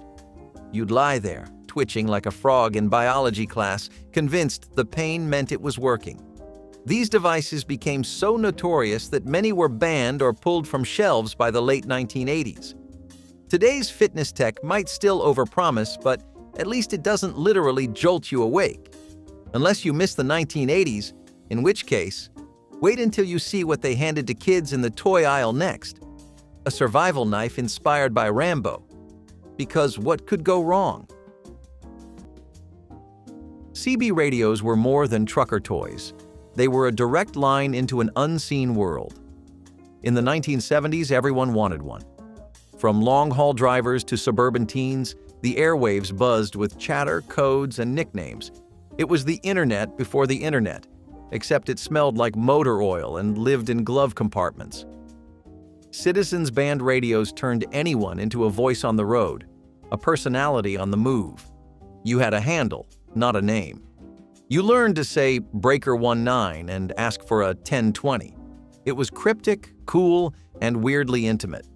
You'd lie there, twitching like a frog in biology class, convinced the pain meant it was working. These devices became so notorious that many were banned or pulled from shelves by the late 1980s. Today's fitness tech might still overpromise, but at least it doesn't literally jolt you awake. Unless you miss the 1980s, in which case, wait until you see what they handed to kids in the toy aisle next. A survival knife inspired by Rambo. Because what could go wrong? CB radios were more than trucker toys. They were a direct line into an unseen world. In the 1970s, everyone wanted one. From long-haul drivers to suburban teens, the airwaves buzzed with chatter, codes, and nicknames. It was the internet before the internet, except it smelled like motor oil and lived in glove compartments. Citizens band radios turned anyone into a voice on the road, a personality on the move. You had a handle, not a name. You learned to say Breaker 19 and ask for a 1020. It was cryptic, cool, and weirdly intimate.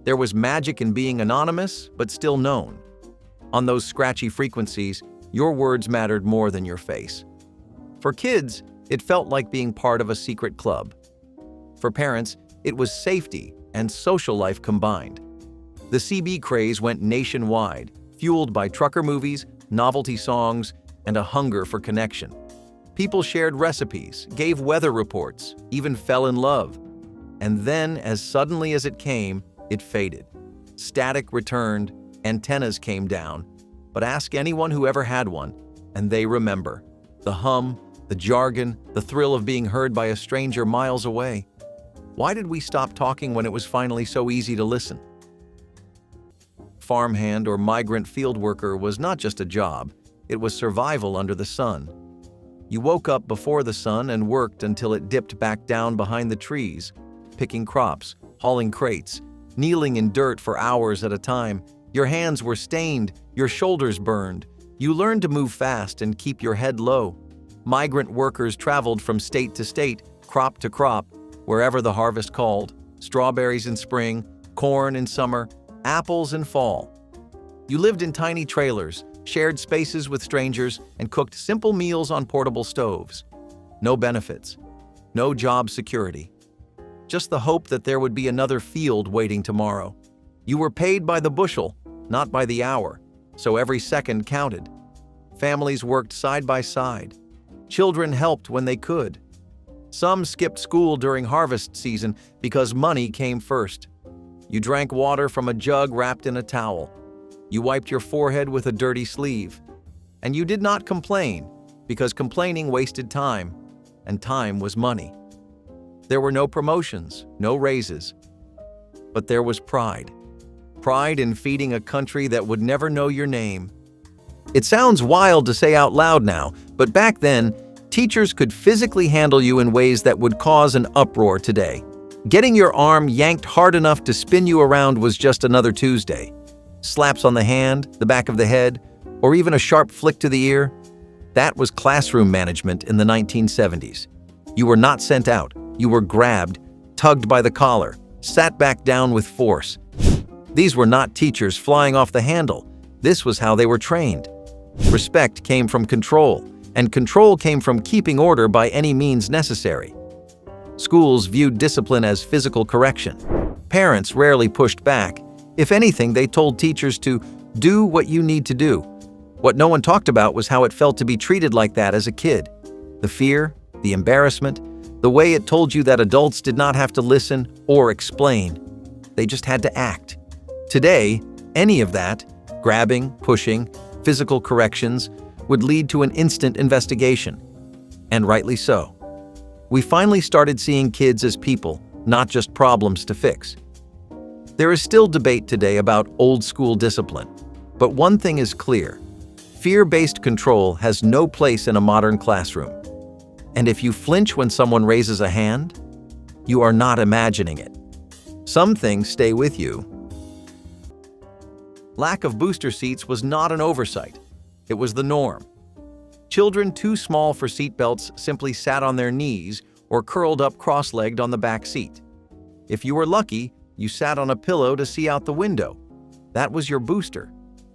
There was magic in being anonymous, but still known. On those scratchy frequencies, your words mattered more than your face. For kids, it felt like being part of a secret club. For parents, it was safety and social life combined. The CB craze went nationwide, fueled by trucker movies, novelty songs, and a hunger for connection. People shared recipes, gave weather reports, even fell in love. And then, as suddenly as it came, it faded. Static returned, antennas came down. But ask anyone who ever had one, and they remember. The hum, the jargon, the thrill of being heard by a stranger miles away. Why did we stop talking when it was finally so easy to listen? Farmhand or migrant field worker was not just a job, it was survival under the sun. You woke up before the sun and worked until it dipped back down behind the trees, picking crops, hauling crates, kneeling in dirt for hours at a time. Your hands were stained, your shoulders burned. You learned to move fast and keep your head low. Migrant workers traveled from state to state, crop to crop, wherever the harvest called. Strawberries in spring, corn in summer, apples in fall. You lived in tiny trailers, shared spaces with strangers, and cooked simple meals on portable stoves. No benefits, no job security. Just the hope that there would be another field waiting tomorrow. You were paid by the bushel, not by the hour, so every second counted. Families worked side by side. Children helped when they could. Some skipped school during harvest season because money came first. You drank water from a jug wrapped in a towel. You wiped your forehead with a dirty sleeve. And you did not complain, because complaining wasted time, and time was money. There were no promotions, no raises. But there was pride. Pride in feeding a country that would never know your name. It sounds wild to say out loud now, but back then, teachers could physically handle you in ways that would cause an uproar today. Getting your arm yanked hard enough to spin you around was just another Tuesday. Slaps on the hand, the back of the head, or even a sharp flick to the ear, that was classroom management in the 1970s. You were not sent out. You were grabbed, tugged by the collar, sat back down with force. These were not teachers flying off the handle. This was how they were trained. Respect came from control, and control came from keeping order by any means necessary. Schools viewed discipline as physical correction. Parents rarely pushed back. If anything, they told teachers to do what you need to do. What no one talked about was how it felt to be treated like that as a kid. The fear, the embarrassment, the way it told you that adults did not have to listen or explain. They just had to act. Today, any of that, grabbing, pushing, physical corrections, would lead to an instant investigation. And rightly so. We finally started seeing kids as people, not just problems to fix. There is still debate today about old-school discipline, but one thing is clear. Fear-based control has no place in a modern classroom. And if you flinch when someone raises a hand, you are not imagining it. Some things stay with you. Lack of booster seats was not an oversight. It was the norm. Children too small for seatbelts simply sat on their knees or curled up cross-legged on the back seat. If you were lucky, you sat on a pillow to see out the window. That was your booster.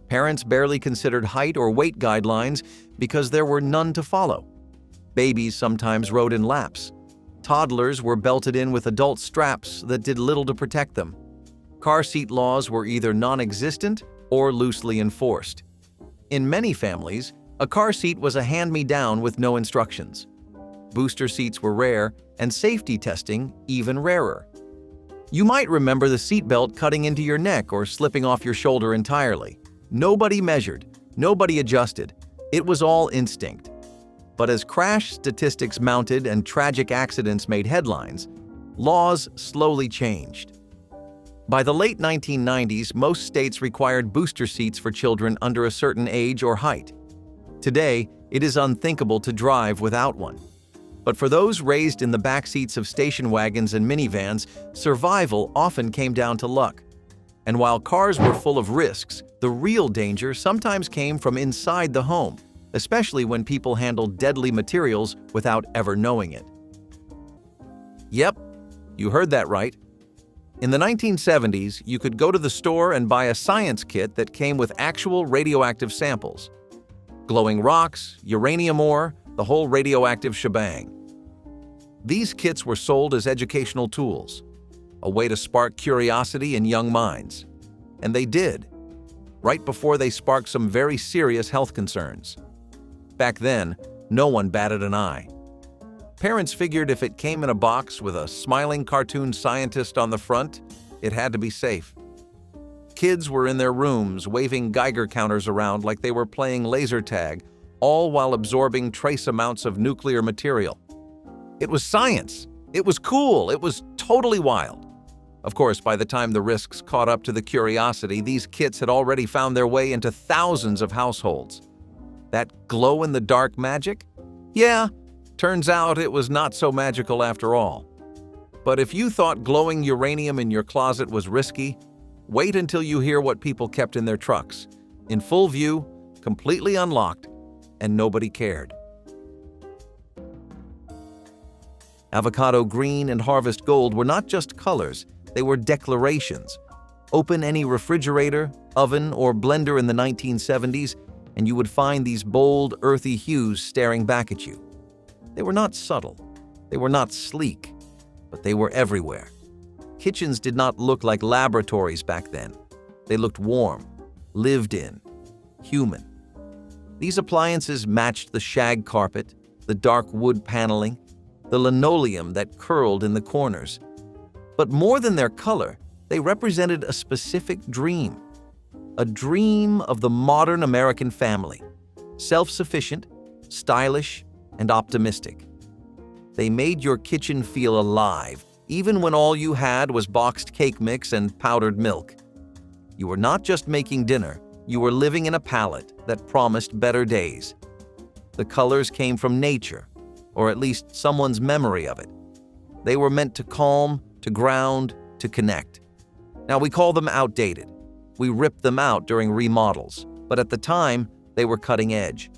Parents barely considered height or weight guidelines because there were none to follow. Babies sometimes rode in laps. Toddlers were belted in with adult straps that did little to protect them. Car seat laws were either non-existent or loosely enforced. In many families, a car seat was a hand-me-down with no instructions. Booster seats were rare, and safety testing even rarer. You might remember the seatbelt cutting into your neck or slipping off your shoulder entirely. Nobody measured, nobody adjusted. It was all instinct. But as crash statistics mounted and tragic accidents made headlines, laws slowly changed. By the late 1990s, most states required booster seats for children under a certain age or height. Today, it is unthinkable to drive without one. But for those raised in the back seats of station wagons and minivans, survival often came down to luck. And while cars were full of risks, the real danger sometimes came from inside the home, especially when people handled deadly materials without ever knowing it. Yep, you heard that right. In the 1970s, you could go to the store and buy a science kit that came with actual radioactive samples. Glowing rocks, uranium ore, the whole radioactive shebang. These kits were sold as educational tools, a way to spark curiosity in young minds. And they did, right before they sparked some very serious health concerns. Back then, no one batted an eye. Parents figured if it came in a box with a smiling cartoon scientist on the front, it had to be safe. Kids were in their rooms waving Geiger counters around like they were playing laser tag, all while absorbing trace amounts of nuclear material. It was science. It was cool. It was totally wild. Of course, by the time the risks caught up to the curiosity, these kits had already found their way into thousands of households. That glow-in-the-dark magic? Yeah, turns out it was not so magical after all. But if you thought glowing uranium in your closet was risky, wait until you hear what people kept in their trucks, in full view, completely unlocked, and nobody cared. Avocado green and harvest gold were not just colors, they were declarations. Open any refrigerator, oven, or blender in the 1970s, and you would find these bold, earthy hues staring back at you. They were not subtle, they were not sleek, but they were everywhere. Kitchens did not look like laboratories back then. They looked warm, lived in, human. These appliances matched the shag carpet, the dark wood paneling, the linoleum that curled in the corners. But more than their color, they represented a specific dream. a dream of the modern American family, self-sufficient, stylish, and optimistic. They made your kitchen feel alive, even when all you had was boxed cake mix and powdered milk. You were not just making dinner, you were living in a palette that promised better days. The colors came from nature, or at least someone's memory of it. They were meant to calm, to ground, to connect. Now we call them outdated. We ripped them out during remodels, but at the time, they were cutting edge.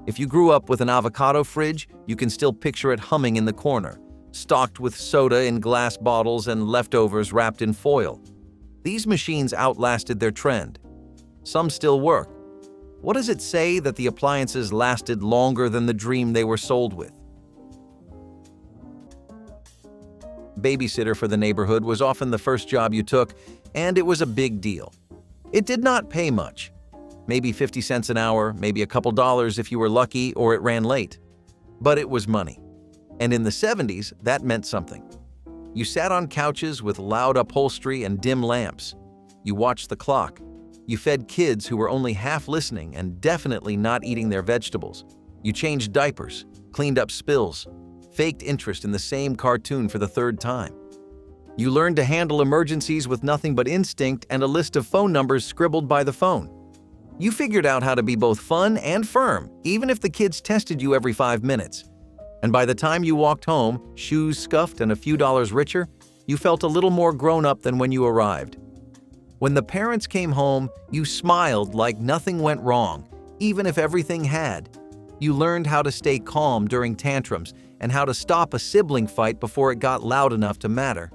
If you grew up with an avocado fridge, you can still picture it humming in the corner, stocked with soda in glass bottles and leftovers wrapped in foil. These machines outlasted their trend. Some still work. What does it say that the appliances lasted longer than the dream they were sold with? Babysitter for the neighborhood was often the first job you took, and it was a big deal. It did not pay much. Maybe 50 cents an hour, maybe a couple dollars if you were lucky or it ran late. But it was money. And in the 70s, that meant something. You sat on couches with loud upholstery and dim lamps. You watched the clock. You fed kids who were only half listening and definitely not eating their vegetables. You changed diapers, cleaned up spills, faked interest in the same cartoon for the third time. You learned to handle emergencies with nothing but instinct and a list of phone numbers scribbled by the phone. You figured out how to be both fun and firm, even if the kids tested you every 5 minutes. And by the time you walked home, shoes scuffed and a few dollars richer, you felt a little more grown up than when you arrived. When the parents came home, you smiled like nothing went wrong, even if everything had. You learned how to stay calm during tantrums and how to stop a sibling fight before it got loud enough to matter.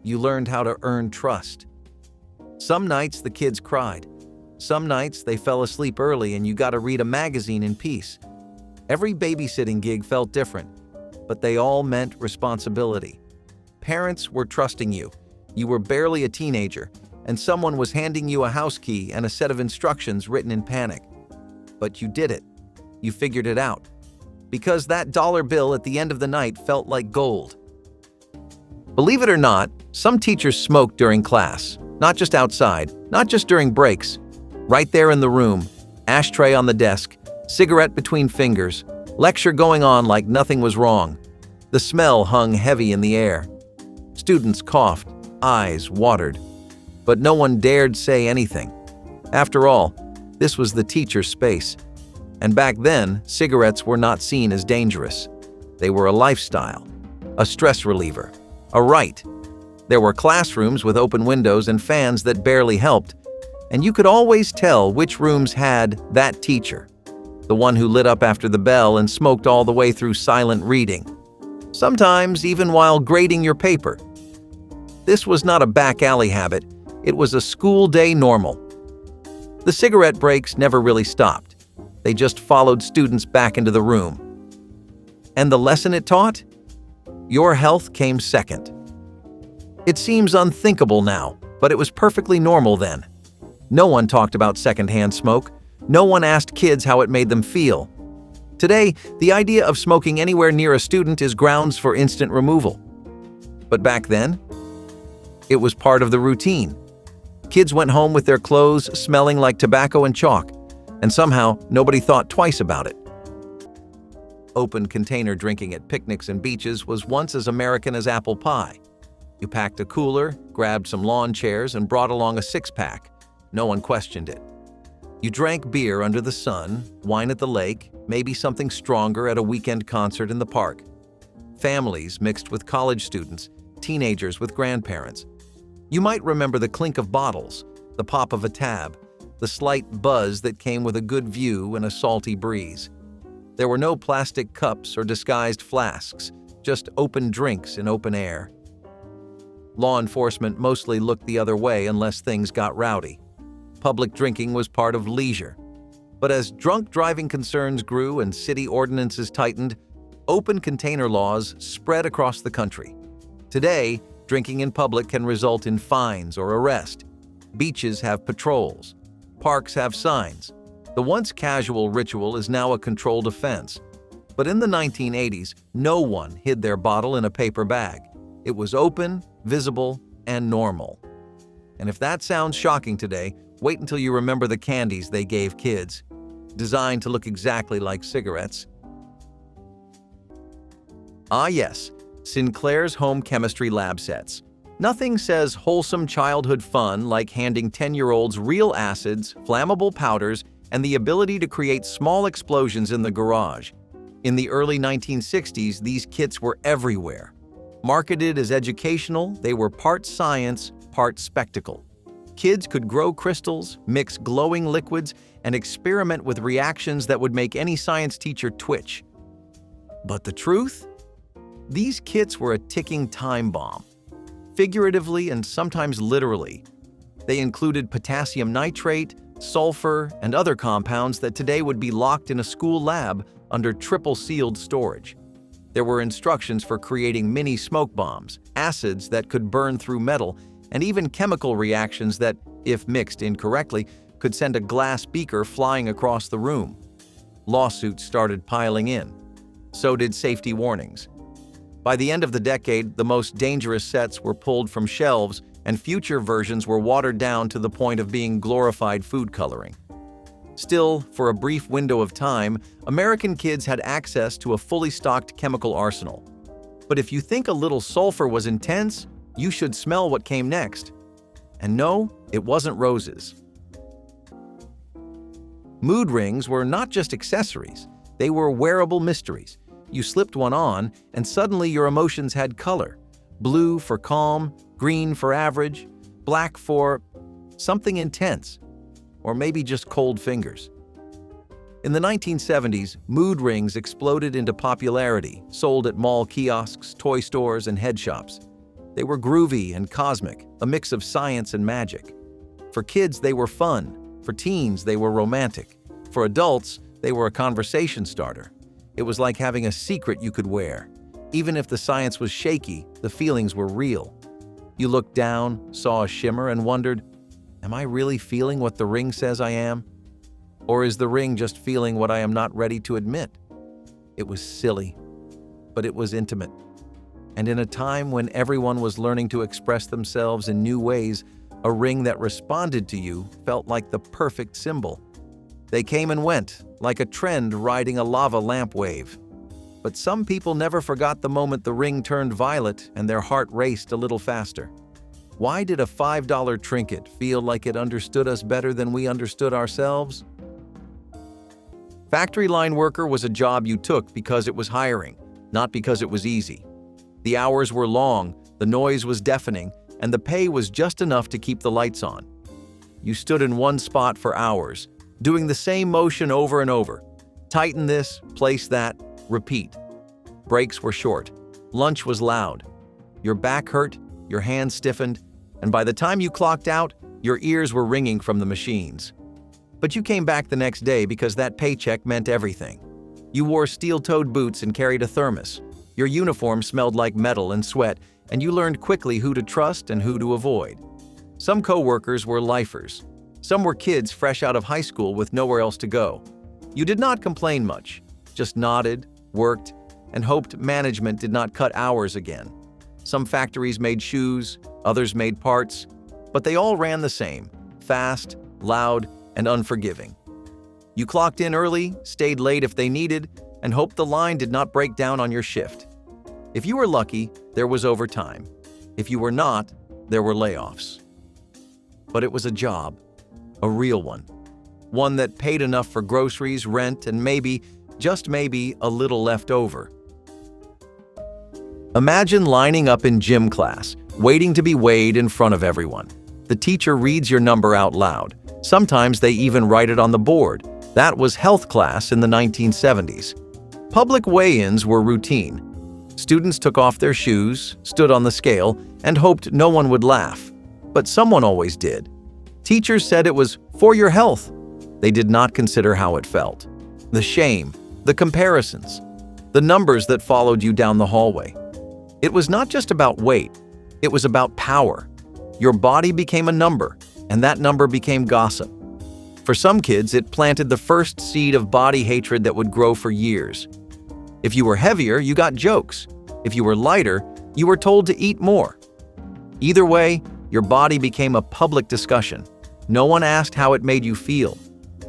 You learned how to earn trust. Some nights the kids cried. Some nights they fell asleep early and you got to read a magazine in peace. Every babysitting gig felt different, but they all meant responsibility. Parents were trusting you. You were barely a teenager, and someone was handing you a house key and a set of instructions written in panic. But you did it. You figured it out. Because that dollar bill at the end of the night felt like gold. Believe it or not, some teachers smoked during class, not just outside, not just during breaks. Right there in the room, ashtray on the desk, cigarette between fingers, lecture going on like nothing was wrong. The smell hung heavy in the air. Students coughed, eyes watered. But no one dared say anything. After all, this was the teacher's space. And back then, cigarettes were not seen as dangerous. They were a lifestyle, a stress reliever, a right. There were classrooms with open windows and fans that barely helped, and you could always tell which rooms had that teacher, the one who lit up after the bell and smoked all the way through silent reading, sometimes even while grading your paper. This was not a back alley habit, it was a school day normal. The cigarette breaks never really stopped. They just followed students back into the room. And the lesson it taught? Your health came second. It seems unthinkable now, but it was perfectly normal then. No one talked about secondhand smoke. No one asked kids how it made them feel. Today, the idea of smoking anywhere near a student is grounds for instant removal. But back then, it was part of the routine. Kids went home with their clothes smelling like tobacco and chalk, and somehow nobody thought twice about it. Open container drinking at picnics and beaches was once as American as apple pie. You packed a cooler, grabbed some lawn chairs, and brought along a six-pack. No one questioned it. You drank beer under the sun, wine at the lake, maybe something stronger at a weekend concert in the park. Families mixed with college students, teenagers with grandparents. You might remember the clink of bottles, the pop of a tab, the slight buzz that came with a good view and a salty breeze. There were no plastic cups or disguised flasks, just open drinks in open air. Law enforcement mostly looked the other way unless things got rowdy. Public drinking was part of leisure. But as drunk driving concerns grew and city ordinances tightened, open container laws spread across the country. Today, drinking in public can result in fines or arrest. Beaches have patrols. Parks have signs. The once casual ritual is now a controlled offense. But in the 1980s, no one hid their bottle in a paper bag. It was open, visible, and normal. And if that sounds shocking today, Wait until you remember the candies they gave kids, designed to look exactly like cigarettes. Ah yes, Sinclair's home chemistry lab sets. Nothing says wholesome childhood fun like handing 10-year-olds real acids, flammable powders, and the ability to create small explosions in the garage. In the early 1960s, these kits were everywhere. Marketed as educational, they were part science, part spectacle. Kids could grow crystals, mix glowing liquids, and experiment with reactions that would make any science teacher twitch. But the truth? These kits were a ticking time bomb. Figuratively and sometimes literally. They included potassium nitrate, sulfur, and other compounds that today would be locked in a school lab under triple-sealed storage. There were instructions for creating mini smoke bombs, acids that could burn through metal, and even chemical reactions that, if mixed incorrectly, could send a glass beaker flying across the room. Lawsuits started piling in. So did safety warnings. By the end of the decade, the most dangerous sets were pulled from shelves, and future versions were watered down to the point of being glorified food coloring. Still, for a brief window of time, American kids had access to a fully stocked chemical arsenal. But if you think a little sulfur was intense, you should smell what came next. And no, it wasn't roses. Mood rings were not just accessories, they were wearable mysteries. You slipped one on, and suddenly your emotions had color. Blue for calm, green for average, black for something intense, or maybe just cold fingers. In the 1970s, mood rings exploded into popularity, sold at mall kiosks, toy stores, and head shops. They were groovy and cosmic, a mix of science and magic. For kids, they were fun. For teens, they were romantic. For adults, they were a conversation starter. It was like having a secret you could wear. Even if the science was shaky, the feelings were real. You looked down, saw a shimmer, and wondered, am I really feeling what the ring says I am? Or is the ring just feeling what I am not ready to admit? It was silly, but it was intimate. And in a time when everyone was learning to express themselves in new ways, a ring that responded to you felt like the perfect symbol. They came and went, like a trend riding a lava lamp wave. But some people never forgot the moment the ring turned violet and their heart raced a little faster. Why did a $5 trinket feel like it understood us better than we understood ourselves? Factory line worker was a job you took because it was hiring, not because it was easy. The hours were long, the noise was deafening, and the pay was just enough to keep the lights on. You stood in one spot for hours, doing the same motion over and over. Tighten this, place that, repeat. Breaks were short. Lunch was loud. Your back hurt, your hands stiffened, and by the time you clocked out, your ears were ringing from the machines. But you came back the next day because that paycheck meant everything. You wore steel-toed boots and carried a thermos. Your uniform smelled like metal and sweat, and you learned quickly who to trust and who to avoid. Some co-workers were lifers. Some were kids fresh out of high school with nowhere else to go. You did not complain much, just nodded, worked, and hoped management did not cut hours again. Some factories made shoes, others made parts, but they all ran the same, fast, loud, and unforgiving. You clocked in early, stayed late if they needed, and hoped the line did not break down on your shift. If you were lucky, there was overtime. If you were not, there were layoffs. But it was a job, a real one. One that paid enough for groceries, rent, and maybe, just maybe, a little left over. Imagine lining up in gym class, waiting to be weighed in front of everyone. The teacher reads your number out loud. Sometimes they even write it on the board. That was health class in the 1970s. Public weigh-ins were routine. Students took off their shoes, stood on the scale, and hoped no one would laugh. But someone always did. Teachers said it was for your health. They did not consider how it felt. The shame, the comparisons, the numbers that followed you down the hallway. It was not just about weight, it was about power. Your body became a number, and that number became gossip. For some kids, it planted the first seed of body hatred that would grow for years. If you were heavier, you got jokes. If you were lighter, you were told to eat more. Either way, your body became a public discussion. No one asked how it made you feel.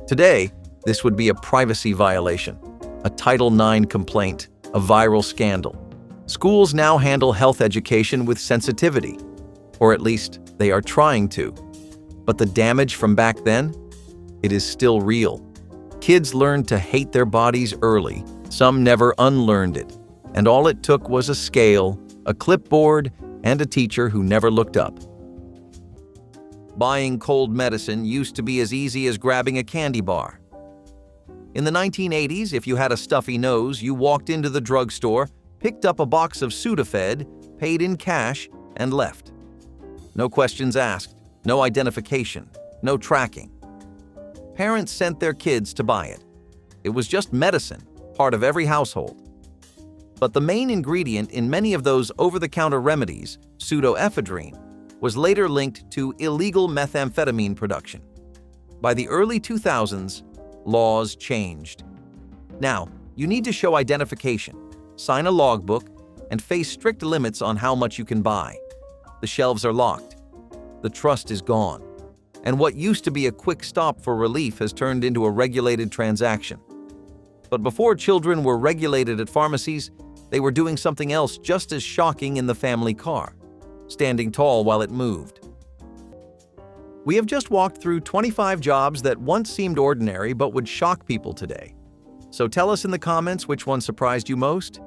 Today, this would be a privacy violation, a Title IX complaint, a viral scandal. Schools now handle health education with sensitivity, or at least they are trying to. But the damage from back then? It is still real. Kids learned to hate their bodies early. Some never unlearned it. And all it took was a scale, a clipboard, and a teacher who never looked up. Buying cold medicine used to be as easy as grabbing a candy bar. In the 1980s, if you had a stuffy nose, you walked into the drugstore, picked up a box of Sudafed, paid in cash, and left. No questions asked, no identification, no tracking. Parents sent their kids to buy it. It was just medicine, part of every household. But the main ingredient in many of those over-the-counter remedies, pseudoephedrine, was later linked to illegal methamphetamine production. By the early 2000s, laws changed. Now, you need to show identification, sign a logbook, and face strict limits on how much you can buy. The shelves are locked. The trust is gone. And what used to be a quick stop for relief has turned into a regulated transaction. But before children were regulated at pharmacies, they were doing something else just as shocking in the family car, standing tall while it moved. We have just walked through 25 jobs that once seemed ordinary but would shock people today. So tell us in the comments which one surprised you most.